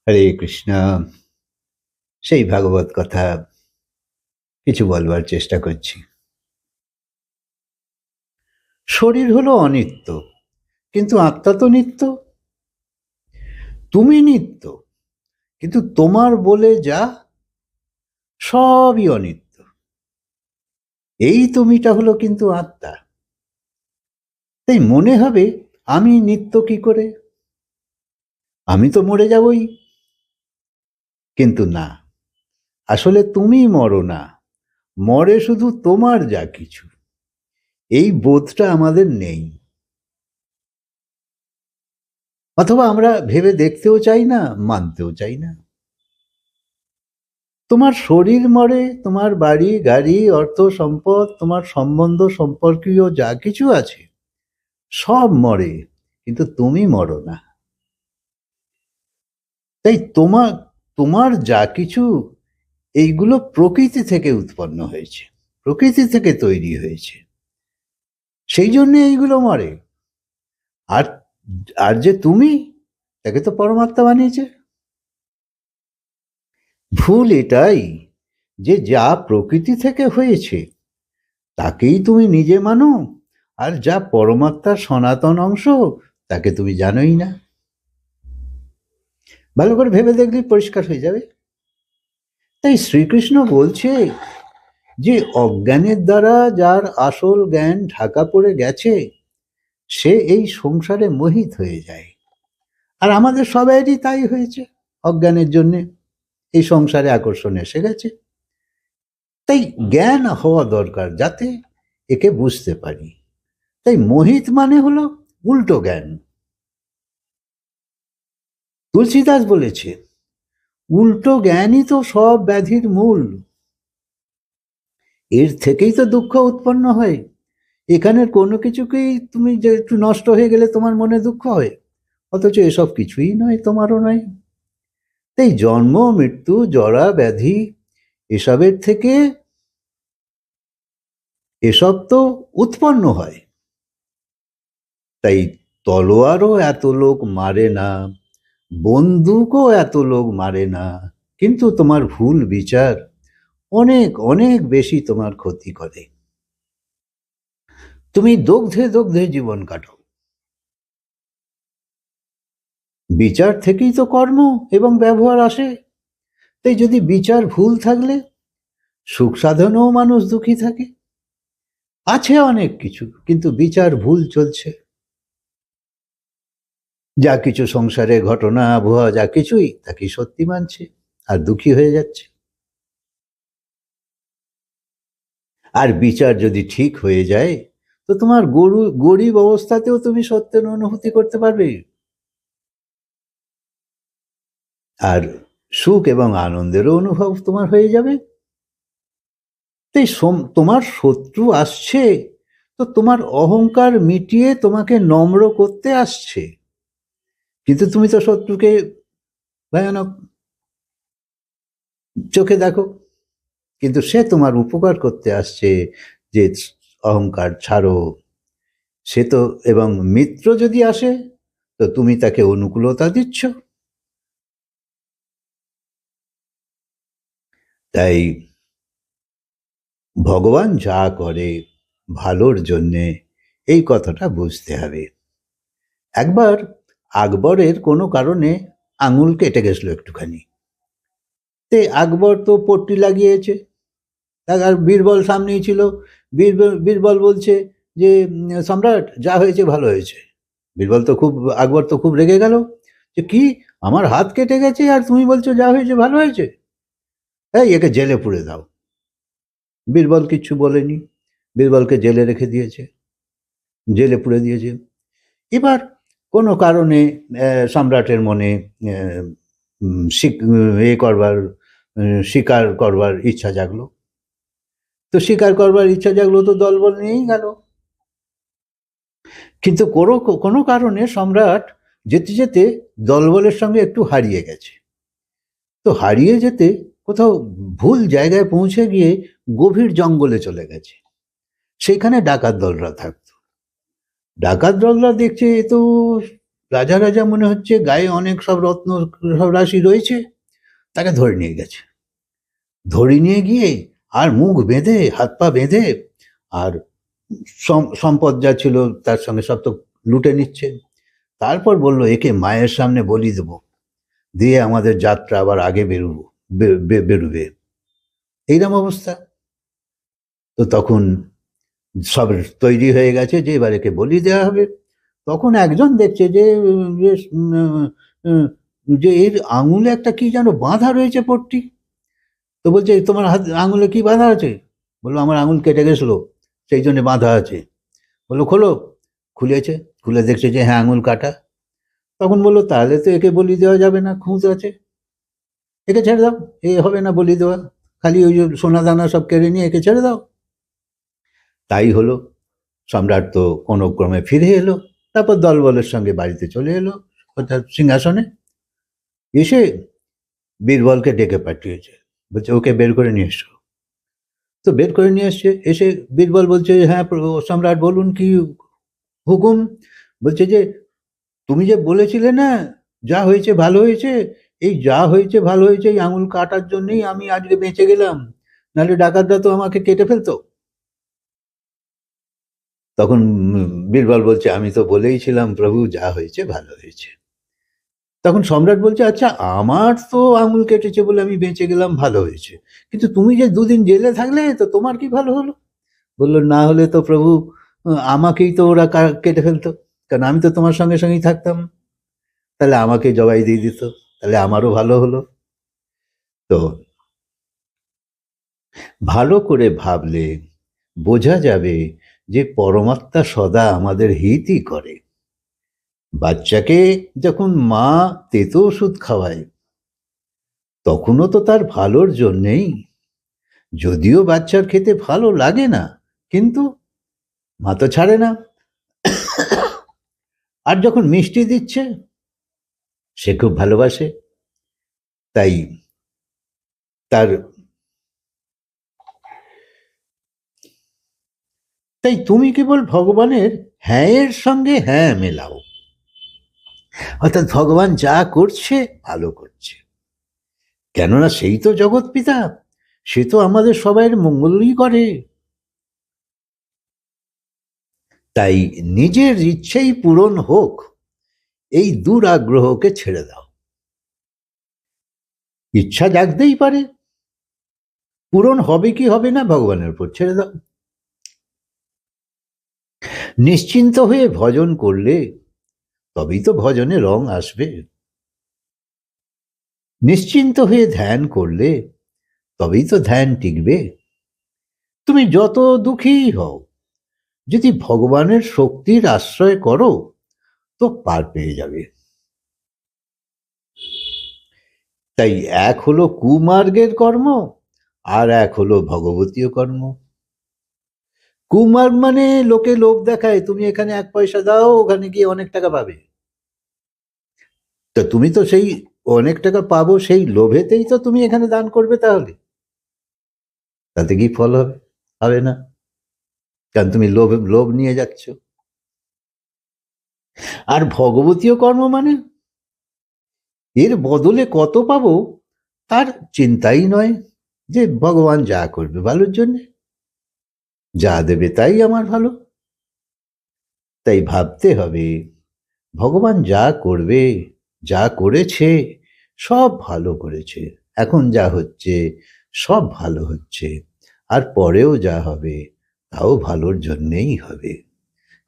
হরে কৃষ্ণ। সেই ভাগবত কথা কিছু বলবার চেষ্টা করছি। শরীর হলো অনিত্য, কিন্তু আত্মা তো নিত্য। তুমি নিত্য, কিন্তু তোমার বলে যা সবই অনিত্য। এই তুমিটা হলো কিন্তু আত্মা। তাই মনে হবে আমি নিত্য কি করে, আমি তো মরে যাবই। কিন্তু না, আসলে তুমি মরো না, মরে শুধু তোমার যা কিছু। এই বোধটা আমাদের নেই, অথবা আমরা ভেবে দেখতেও চাই না, মানতেও চাই না। তোমার শরীর মরে, তোমার বাড়ি গাড়ি অর্থ সম্পদ, তোমার সম্বন্ধ সম্পর্কীয় যা কিছু আছে সব মরে, কিন্তু তুমি মরো না। তাই তোমার তোমার যা কিছু এইগুলো প্রকৃতি থেকে উৎপন্ন হয়েছে, প্রকৃতি থেকে তৈরি হয়েছে, সেই জন্য এইগুলো মরে। আর আর যে তুমি, তাকে তো পরমাত্মা বানিয়েছে। ভুল এটাই যে যা প্রকৃতি থেকে হয়েছে তাকেই তুমি নিজে মানো, আর যা পরমাত্মার সনাতন অংশ তাকে তুমি জানোই না। ভালো করে ভেবে দেখলেই পরিষ্কার হয়ে যাবে। তাই শ্রীকৃষ্ণ বলছে যে অজ্ঞানের দ্বারা যার আসল জ্ঞান ঢাকা পড়ে গেছে সে এই সংসারে মোহিত হয়ে যায়। আর আমাদের সবাইরই তাই হয়েছে, অজ্ঞানের জন্যে এই সংসারে আকর্ষণ এসে গেছে। তাই জ্ঞান হওয়া দরকার যাতে একে বুঝতে পারি। তাই মোহিত মানে হলো উল্টো জ্ঞান। তুলসীদাস বলেছে উল্টো জ্ঞানই তো সব ব্যাধির মূল। এর থেকেই তো দুঃখ উৎপন্ন হয়। এখানের কোনো কিছুকেই তুমি যে একটু নষ্ট হয়ে গেলে তোমার মনে দুঃখ হয়, অথচ এসব কিছুই নয়, তোমারও নয়। তাই জন্ম মৃত্যু জরা ব্যাধি এসবের থেকে এসব তো উৎপন্ন হয়। তাই তলোয়ারও এত লোক মারে না, বন্দুকও এত লোক মারে না, কিন্তু তোমার ভুল বিচার অনেক অনেক বেশি তোমার ক্ষতি করে। তুমি দগ্ধে দগ্ধে জীবন কাটাও। বিচার থেকেই তো কর্ম এবং ব্যবহার আসে। তাই যদি বিচার ভুল থাকলে সুখ সাধনেও মানুষ দুঃখী থাকে। আছে অনেক কিছু, কিন্তু বিচার ভুল চলছে। যা কিছু সংসারে ঘটনা আবহাওয়া যা কিছুই তাকে সত্যি মানছে আর দুঃখী হয়ে যাচ্ছে। আর বিচার যদি ঠিক হয়ে যায় তো তোমার গরিব অবস্থাতেও তুমি সত্যের অনুভূতি করতে পারবে, আর সুখ এবং আনন্দেরও অনুভব তোমার হয়ে যাবে। তাই তোমার শত্রু আসছে তো তোমার অহংকার মিটিয়ে তোমাকে নম্র করতে আসছে, কিন্তু তুমি তো শত্রুকে ভয়ানক চোখে দেখো। কিন্তু সে তোমার উপকার করতে আসছে, যে অহংকার ছাড়ো। সে তো, এবং মিত্র যদি আসে তো তুমি তাকে অনুকূলতা দিচ্ছ। তাই ভগবান যা করে ভালোর জন্যে, এই কথাটা বুঝতে হবে। একবার আকবরের কোনো কারণে আঙুল কেটে গেছিল একটুখানি। তে আকবর তো পট্টি লাগিয়েছে, আর বীরবল সামনেই ছিল। বীরবল বলছে যে সম্রাট যা হয়েছে ভালো হয়েছে। আকবর তো খুব রেগে গেল যে কি, আমার হাত কেটে গেছে আর তুমি বলছো যা হয়েছে ভালো হয়েছে, এই একে জেলে পুরে দাও। বীরবল কিচ্ছু বলেনি, বীরবলকে জেলে রেখে দিয়েছে, জেলে পুরে দিয়েছে। এবার কোনো কারণে সম্রাটের মনে শিকার করবার ইচ্ছা জাগলো। তো শিকার করবার ইচ্ছা জাগলো তো দলবল নিয়েই গেল। কিন্তু কোনো কোনো কারণে সম্রাট যেতে যেতে দলবলের সঙ্গে একটু হারিয়ে গেছে। তো হারিয়ে যেতে কোথাও ভুল জায়গায় পৌঁছে গিয়ে গভীর জঙ্গলে চলে গেছে। সেখানে ডাকাত দলরা থাকতো। ডাকাত দলরা দেখছে এ তো রাজা রাজা মনে হচ্ছে, গায়ে অনেক সব রত্ন সব রাশি রয়েছে। তাকে ধরে নিয়ে গেছে, ধরে নিয়ে গিয়ে আর মুখ বেঁধে, হাত পা বেঁধে, আর সম্পদ যা ছিল তার সঙ্গে সব তো লুটে নিচ্ছে। তারপর বলল, একে মায়ের সামনে বলি দেব, দিয়ে আমাদের যাত্রা আবার আগে বেরোবে। এইরকম অবস্থা। তো তখন সব তৈরি হয়ে গেছে যে এবার একে বলি দেওয়া হবে। তখন একজন দেখছে যে যে এর আঙুলে একটা কি যেন বাঁধা রয়েছে পট্টি। তো বলছে, তোমার হাত আঙুলে কি বাঁধা আছে? বললো, আমার আঙুল কেটে গেছিলো, সেই জন্য বাঁধা আছে। বললো, খোলো। খুলেছে, খুলে দেখছে যে হ্যাঁ, আঙুল কাটা। তখন বললো, তাহলে তো একে বলি দেওয়া যাবে না, খুঁত আছে, একে ছেড়ে দাও, এ হবে না বলি দেওয়া, খালি ওই যে সোনা দানা সব কেড়ে নিয়ে একে ছেড়ে দাও। তাই হলো। সম্রাট তো কোনো ক্রমে ফিরে এলো, তারপর দলবলের সঙ্গে বাড়িতে চলে এলো অর্থাৎ সিংহাসনে। এসে বীরবলকে ডেকে পাঠিয়েছে, বলছে ওকে বের করে নিয়ে এসো। তো বের করে নিয়ে এসছে। এসে বীরবল বলছে, হ্যাঁ সম্রাট বলুন, কি হুকুম? বলছে যে, তুমি যে বলেছিলে না যা হয়েছে ভালো হয়েছে, এই যা হয়েছে ভালো হয়েছে এই আঙুল কাটার জন্যই আমি আজকে বেঁচে গেলাম, নাহলে ডাকাতরা তো আমাকে কেটে ফেলতো। তখন বীরবল বলছে, আমি তো বলেইছিলাম প্রভু, যা হয়েছে ভালো হয়েছে। তখন সম্রাট বলছে, আচ্ছা আমার তো আঙুল কেটেছে বলে আমি বেঁচে গেলাম, ভালো হয়েছে, কিন্তু তুমি যে দুদিন জেলে থাকলে তো তোমার কি ভালো হলো? বললো, না হলে তো প্রভু আমাকেই তো ওরা কেটে ফেলতো, কারণ আমি তো তোমার সঙ্গে সঙ্গেই থাকতাম, তাহলে আমাকে জবাই দিয়ে দিত, তাহলে আমারও ভালো হলো। তো ভালো করে ভাবলে বোঝা যাবে যে পরমাত্মা সদা আমাদের হিতই করে। বাচ্চাকে যখন মা তেতো ওষুধ খাওয়ায়, তখনও তো তার ভালোর জন্যেই, যদিও বাচ্চার খেতে ভালো লাগে না, কিন্তু মা তো ছাড়ে না। আর যখন মিষ্টি দিচ্ছে, সে খুব ভালোবাসে, তাই তার তাই তুমি কেবল ভগবানের হ্যাঁ এর সঙ্গে হ্যাঁ মেলাও, অর্থাৎ ভগবান যা করছে ভালো করছে, কেননা সেই তো জগৎ পিতা, সে তো আমাদের সবাইয়ের মঙ্গলই করে। তাই নিজের ইচ্ছেই পূরণ হোক, এই দুরাগ্রহকে ছেড়ে দাও। ইচ্ছা জাগতেই পারে, পূরণ হবে কি হবে না ভগবানের উপর ছেড়ে দাও। নিশ্চিন্ত হয়ে ভজন করলে তবেই তো ভজনে রং আসবে। নিশ্চিন্ত হয়ে ধ্যান করলে তবেই তো ধ্যান টিকবে। তুমি যত দুঃখী হও, যদি ভগবানের শক্তির আশ্রয় করো তো পার পেয়ে যাবে। তাই এক হলো কুমার্গের কর্ম, আর এক হলো ভগবতীয় কর্ম। কুমার্গ মানে লোকে লোভ দেখায়, তুমি এখানে 1 পয়সা দাও, ওখানে গিয়ে অনেক টাকা পাবে। তা তুমি তো সেই অনেক টাকা পাবো সেই লোভেতেই তো তুমি এখানে দান করবে, তাহলে তাতে কি ফল হবে? হবে না, কারণ তুমি লোভ নিয়ে যাচ্ছ। আর ভগবতীয় কর্ম মানে এর বদলে কত পাবো তার চিন্তাই নয়, যে ভগবান যা করবে ভালোর জন্য, যা দেবে তাই আমার ভালো। তাই ভাবতে হবে, ভগবান যা করবে, যা করেছে সব ভালো করেছে, এখন যা হচ্ছে সব ভালো হচ্ছে, আর পরেও যা হবে তাও ভালোর জন্যেই হবে,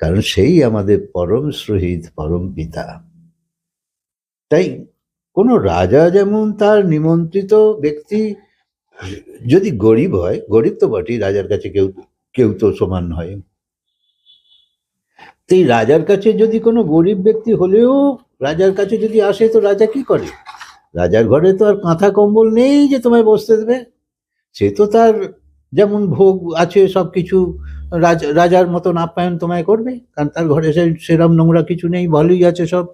কারণ সেই আমাদের পরম সুহৃদ, পরম পিতা। তাই কোনো রাজা যেমন তার নিমন্ত্রিত ব্যক্তি যদি গরিব হয়, গরিব তো বটেই, রাজার কাছে কেউ কেউ তো সমান হয়, এই রাজার কাছে যদি কোনো গরিব ব্যক্তি হলেও রাজার কাছে যদি আসে, তো রাজা কি করে? রাজার ঘরে তো আর কাঁথা কম্বল নেই যে তোমায় বসতে দেবে, সে তো তার যেমন ভোগ আছে সব কিছু রাজার মতন আপ্যায়ন তোমায় করবে, কারণ তার ঘরে সেরম নোংরা কিছু নেই, ভালোই আছে সব।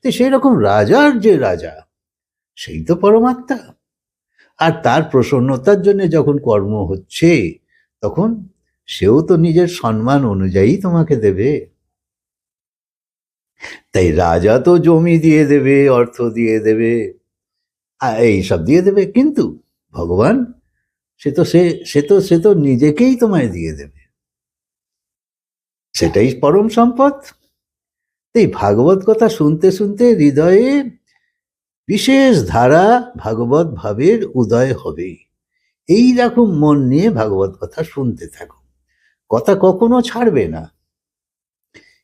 তো সেই রকম রাজার যে রাজা, সেই তো পরমাত্মা, আর তার প্রসন্নতার জন্য যখন কর্ম হচ্ছে, তখন সেও তো নিজের সম্মান অনুযায়ী তোমাকে দেবে। তাই রাজা তো জমি দিয়ে দেবে, অর্থ দিয়ে দেবে, এই সব দিয়ে দেবে, কিন্তু ভগবান সে তো নিজেকেই তোমায় দিয়ে দেবে, সেটাই পরম সম্পদ। এই ভাগবত কথা শুনতে শুনতে হৃদয়ে বিশেষ ধারা ভাগবত ভাবের উদয় হবে। এই রকম মন নিয়ে ভাগবত কথা শুনতে থাকো, কথা কখনো ছাড়বে না।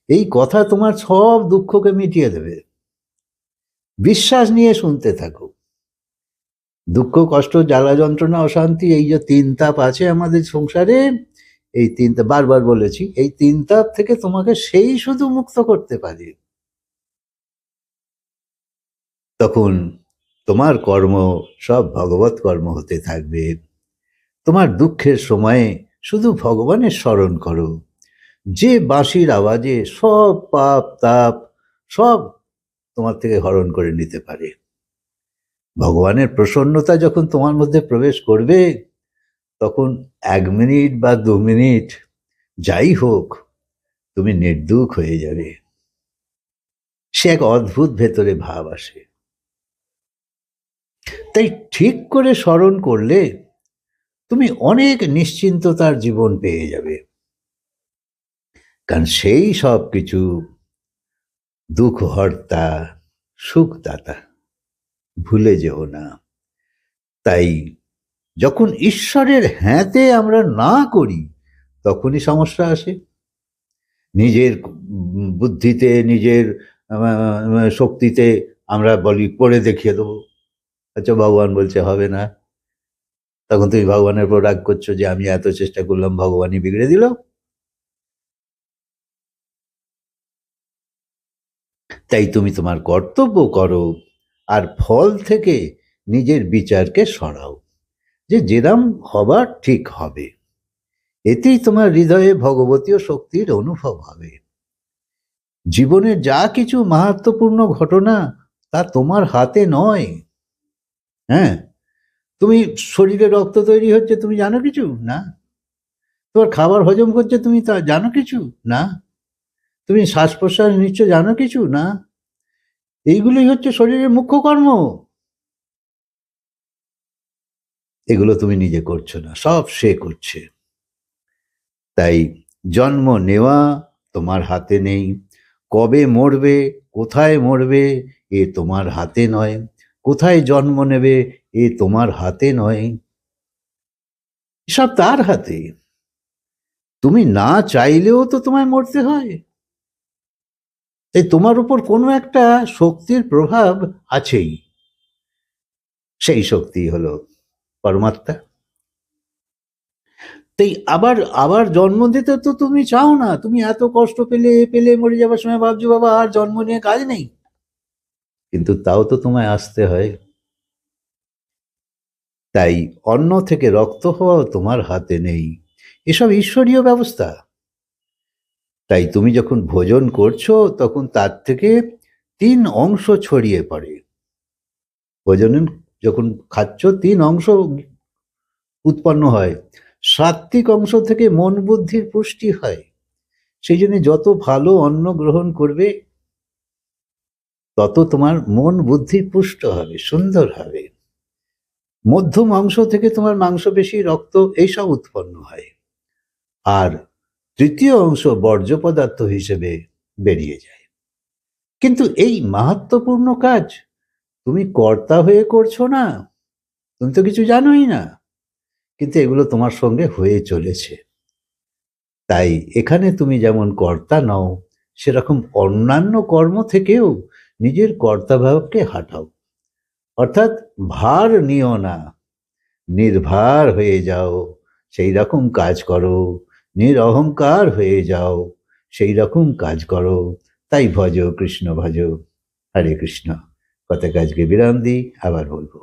এই কথা তোমার সব দুঃখকে মিটিয়ে দেবে। বিশ্বাস নিয়ে শুনতে থাকো। দুঃখ, কষ্ট, জ্বালা, যন্ত্রণা, অশান্তি, এই যে তিন তাপ আছে আমাদের সংসারে, এই তিন তাপ বারবার বলেছি, এই তিন তাপ থেকে তোমাকে সেই শুধু মুক্ত করতে পারে। তখন তোমার কর্ম সব ভগবত কর্ম হতে থাকবে। তোমার দুঃখের সময়ে শুধু ভগবানের স্মরণ করো, যে বাঁশির আওয়াজে সব পাপ তাপ সব তোমার থেকে হরণ করে নিতে পারে। ভগবানের প্রসন্নতা যখন তোমার মধ্যে প্রবেশ করবে, তখন 1 মিনিট বা 2 মিনিট যাই হোক, তুমি নির্দুখ হয়ে যাবে। সে এক অদ্ভুত ভেতরে ভাব আসে। তাই ঠিক করে স্মরণ করলে তুমি অনেক নিশ্চিন্ততার জীবন পেয়ে যাবে। কারণ সেই সব কিছু দুঃখহর্তা, সুখদাতা, ভুলে যেও না। তাই যখন ঈশ্বরের হ্যাঁতে আমরা না করি, তখনই সমস্যা আসে। নিজের বুদ্ধিতে, নিজের শক্তিতে আমরা বলি করে দেখিয়ে দেবো, আচ্ছা ভগবান বলছে হবে না, তখন তুমি ভগবানের উপর রাগ করছো যে আমি এত চেষ্টা করলাম, ভগবানই বিগড়ে দিল। তাই তুমি তোমার কর্তব্য করো, আর ফল থেকে নিজের বিচারকে সরাও, যে যেরাম হবার ঠিক হবে। এতেই তোমার হৃদয়ে ভগবতীয় শক্তির অনুভব হবে। জীবনের যা কিছু মাহাত্ম্যপূর্ণ ঘটনা, তা তোমার হাতে নয়। হ্যাঁ, তুমি শরীরে রক্ত তৈরি হচ্ছে, তুমি জানো কিছু না? তোমার খাবার হজম করছে, তুমি তা জানো কিছু না? তুমি শ্বাস প্রশ্বাস নিচ্ছ, জানো কিছু না? এইগুলোই হচ্ছে শরীরের মুখ্য কর্ম। এগুলো তুমি নিজে করছো না, সব সে করছে। তাই জন্ম নেওয়া তোমার হাতে নেই, কবে মরবে, কোথায় মরবে, এ তোমার হাতে নয়, কোথায় জন্ম নেবে এ তোমার হাতে নয়, সব তার হাতে। তুমি না চাইলেও তো তোমায় মরতে হয়। তাই তোমার উপর কোনো একটা শক্তির প্রভাব আছেই। সেই শক্তি হলো পরমাত্মা। তাই আবার আবার জন্ম দিতে তো তুমি চাও না। তুমি এত কষ্ট পেলে পেলে মরে যাবার সময় ভাবছো বাবা আর জন্ম নিয়ে কাজ নেই, কিন্তু তাও তো তোমায় আসতে হয়। তাই অন্ন থেকে রক্ত হওয়াও তোমার হাতে নেই, এসব ঈশ্বরীয় ব্যবস্থা। তাই তুমি যখন ভোজন করছো, তখন তার থেকে 3 অংশ ছড়িয়ে পড়ে। ভোজন যখন খাচ্ছ 3 অংশ উৎপন্ন হয়। সাত্ত্বিক অংশ থেকে মন বুদ্ধির পুষ্টি হয়। সেই জন্য যত ভালো অন্ন গ্রহণ করবে, তত তোমার মন বুদ্ধি পুষ্ট হবে, সুন্দর হবে। মধ্যম অংশ থেকে তোমার মাংসপেশি, রক্ত এইসব উৎপন্ন হয়। আর তৃতীয় অংশ বর্জ্য পদার্থ হিসেবে বেরিয়ে যায়। কিন্তু এই মাহাত্ম্যপূর্ণ কাজ তুমি কর্তা হয়ে করছো না, তুমি তো কিছু জানোই না, কিন্তু এগুলো তোমার সঙ্গে হয়ে চলেছে। তাই এখানে তুমি যেমন কর্তা নও, সেরকম অন্যান্য কর্ম থেকেও নিজের কর্তাভাবকে হাঁটাও। অর্থাৎ ভার নিও না, নির্ভার হয়ে যাও, সেই রকম কাজ করো। নিরহংকার হয়ে যাও, সেই রকম কাজ করো। তাই ভজ কৃষ্ণ ভজ। হরে কৃষ্ণ। কথা কাজকে বিরাম দিই, আবার বলবো।